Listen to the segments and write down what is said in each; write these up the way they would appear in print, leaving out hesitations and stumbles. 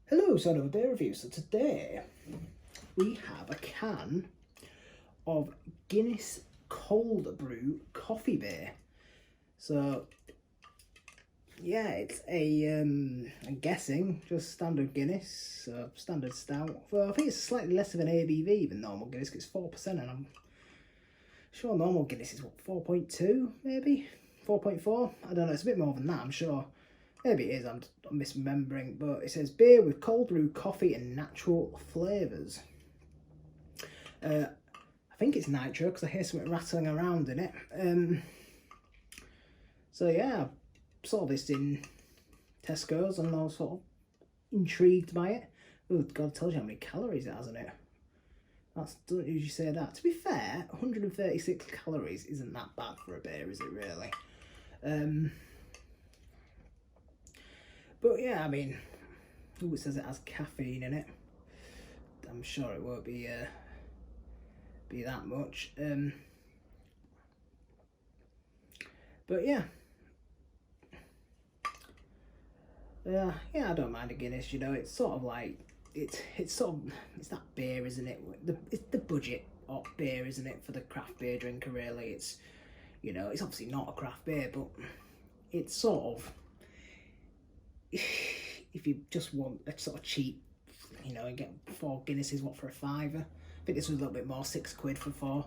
Hello, so another beer review. So today we have a can of Guinness cold brew coffee beer. So yeah, it's I'm guessing just standard Guinness, standard stout. Well, I think it's slightly less of an ABV than normal Guinness. It's 4%, and I'm sure normal Guinness is what, 4.2 maybe, 4.4. I don't know. It's a bit more than that, I'm sure. Maybe it is, I'm misremembering, but it says beer with cold brew coffee and natural flavours. I think it's Nitro because I hear something rattling around in it. So yeah, I saw this in Tesco's and I was sort of intrigued by it. Oh God, it tells you how many calories it has in it. That doesn't usually say that. To be fair, 136 calories isn't that bad for a beer, is it really? But yeah, I mean, it says it has caffeine in it. I'm sure it won't be that much. But yeah. Yeah, I don't mind a Guinness. You know, it's sort of like it's that beer, isn't it? It's the budget beer, isn't it, for the craft beer drinker? Really, it's, you know, it's obviously not a craft beer, but it's sort of, if you just want a sort of cheap, you know, and get 4 Guinnesses, what, for a £5? I think this was a little bit more, £6 for 4.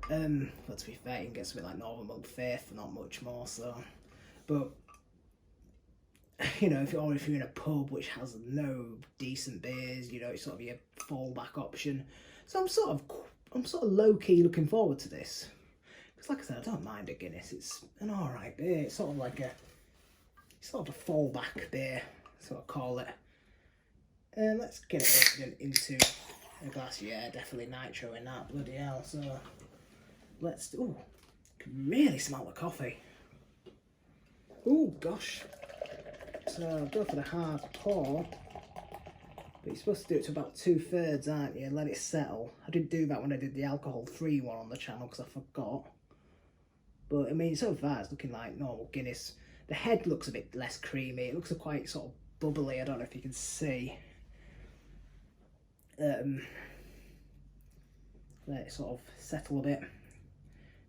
But to be fair, you can get something like Northern Milk Faith for not much more. So, but you know, if you're in a pub which has no decent beers, you know, it's sort of your fallback option. So I'm sort of low key looking forward to this, because like I said, I don't mind a Guinness. It's an alright beer. It's sort of like a fallback beer, sort of call it. Let's get it open into a glass. Yeah, definitely Nitro in that, bloody hell. So let's, ooh, can really smell the coffee. Ooh, gosh. So go for the hard pour, but you're supposed to do it to about 2/3, aren't you? And let it settle. I didn't do that when I did the alcohol-free one on the channel because I forgot. But I mean, so far it's looking like normal Guinness. The head looks a bit less creamy. It looks quite sort of bubbly. I don't know if you can see. Let it sort of settle a bit.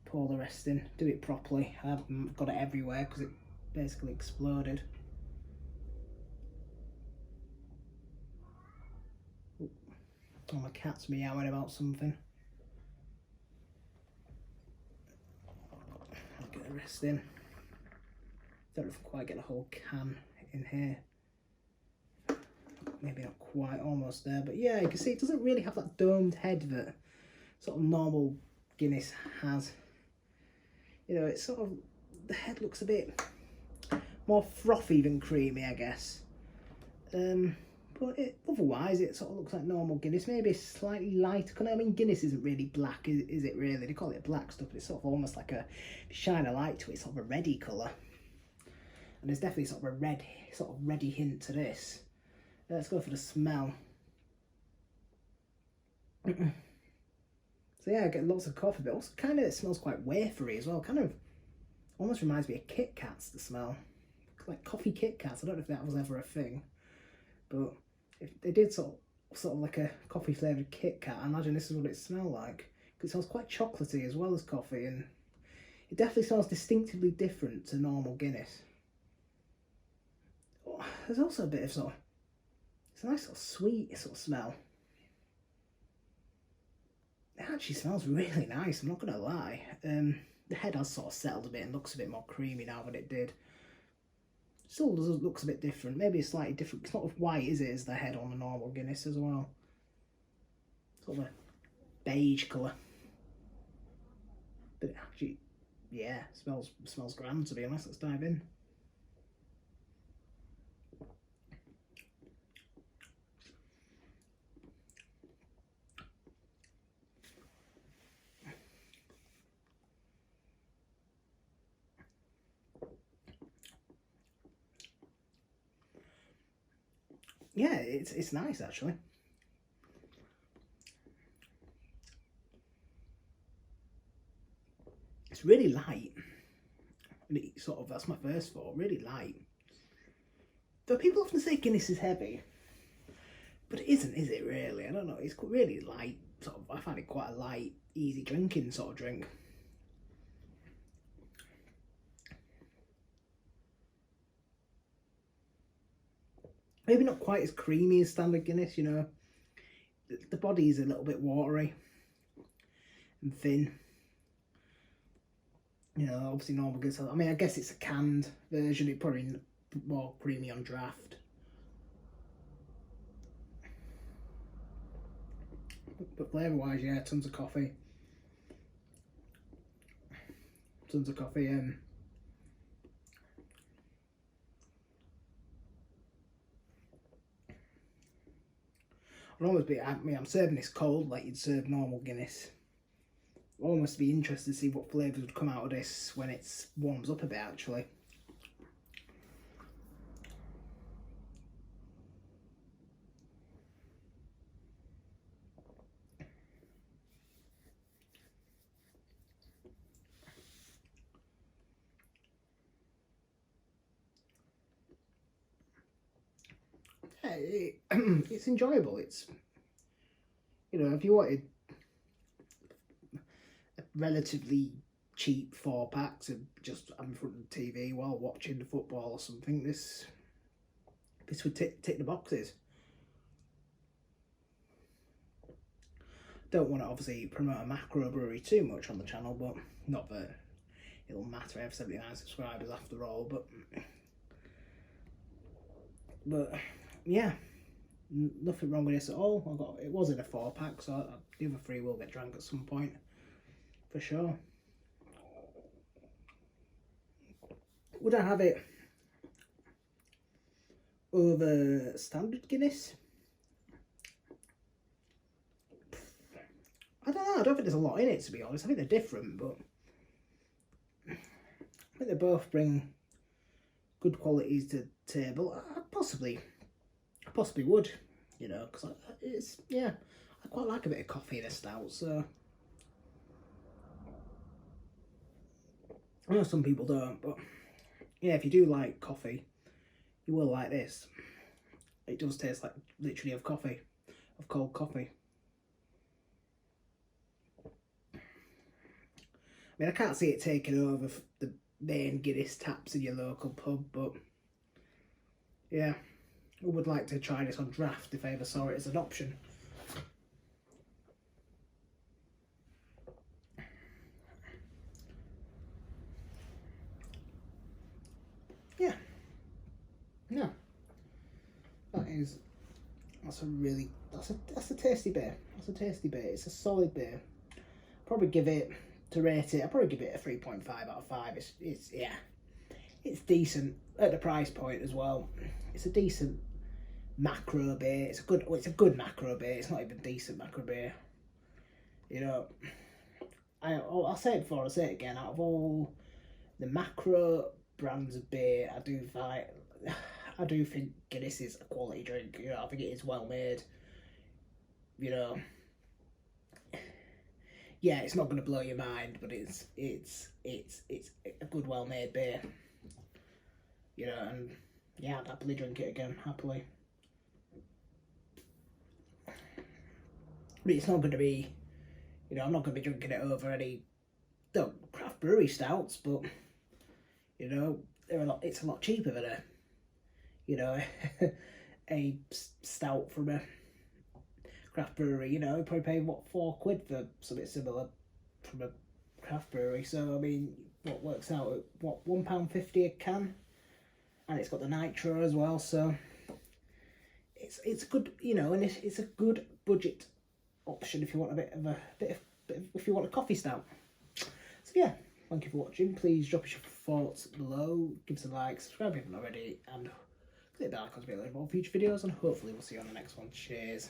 Pour the rest in. Do it properly. I haven't got it everywhere because it basically exploded. Oh, my cat's meowing about something. I'll get the rest in. Don't know if I can quite get the whole can in here. Maybe not quite, almost there. But yeah, you can see it doesn't really have that domed head that sort of normal Guinness has. You know, it's sort of, the head looks a bit more frothy than creamy, I guess. But otherwise, it sort of looks like normal Guinness, maybe slightly lighter. I mean, Guinness isn't really black, is it really? They call it black stuff, but it's sort of almost like a shine a light to it, sort of a reddy colour. And there's definitely sort of a reddy hint to this. Let's go for the smell. So yeah, I get lots of coffee, but also kind of it smells quite wafery as well. Kind of almost reminds me of Kit Kats, the smell. Like coffee Kit Kats. I don't know if that was ever a thing, but if they did sort of like a coffee flavoured Kit Kat, I imagine this is what it smelled like. Because it smells quite chocolatey as well as coffee, and it definitely smells distinctively different to normal Guinness. Oh, there's also a bit of it's a nice sort of sweet sort of smell. It actually smells really nice, I'm not going to lie. The head has sort of settled a bit and looks a bit more creamy now than it did. Still looks a bit different. Maybe it's slightly different. It's not as white, is it, as the head on a normal Guinness as well. Sort of a beige colour. But actually, yeah, smells grand, to be honest. Let's dive in. Yeah, it's nice actually. It's really light. That's my first thought. Really light. Though people often say Guinness is heavy, But it isn't, is it really? I don't know. It's really light, sort of. I find it quite a light, easy drinking sort of drink. Maybe not quite as creamy as standard Guinness, you know. The body is a little bit watery and thin. You know, obviously normal Guinness. I mean, I guess it's a canned version. It's probably more creamy on draft. But flavour-wise, yeah, tons of coffee. Tons of coffee. I'd almost be, I mean, I'm serving this cold like you'd serve normal Guinness. I'd almost be interested to see what flavours would come out of this when it warms up a bit, actually. Yeah, it's enjoyable. It's, you know, if you wanted a relatively cheap 4-pack to just have in front of the TV while watching the football or something, this would tick the boxes. Don't want to obviously promote a macro brewery too much on the channel, but not that it'll matter. I have 79 subscribers after all, but yeah, nothing wrong with this at all. It was in a 4-pack, so the other 3 will get drank at some point for sure. Would I have it over standard Guinness? I don't know. I don't think there's a lot in it, to be honest. I think they're different, but I think they both bring good qualities to the table. I possibly would, you know, because I quite like a bit of coffee in a stout. So I know some people don't, but yeah, if you do like coffee, you will like this. It does taste like literally of coffee, of cold coffee. I mean, I can't see it taking over the main Guinness taps in your local pub, but yeah, I would like to try this on draft if I ever saw it as an option. Yeah, no, that's a tasty beer. That's a tasty beer. It's a solid beer. Probably give it, to rate it, I'd probably give it a 3.5 out of 5. It's decent at the price point as well. It's a decent macro beer. It's a good macro beer. It's not even decent macro beer. You know, I'll say it before, I'll say it again. Out of all the macro brands of beer, I do think Guinness is a quality drink. You know, I think it is well made. You know, yeah, it's not going to blow your mind, but it's a good, well-made beer. You know, and yeah, I'd happily drink it again, happily. But it's not going to be, you know, I'm not going to be drinking it over any craft brewery stouts, but you know, it's a lot cheaper than a stout from a craft brewery. You know, you probably pay what, £4 for something similar from a craft brewery. So I mean, what works out at what, £1.50 a can, and it's got the Nitro as well. So it's good, you know, and it's a good budget option if you want if you want a coffee stout. So yeah, thank you for watching. Please drop us your thoughts below, give us a like, subscribe if you haven't already, and click the icons to be able to more future videos, and hopefully we'll see you on the next one. Cheers.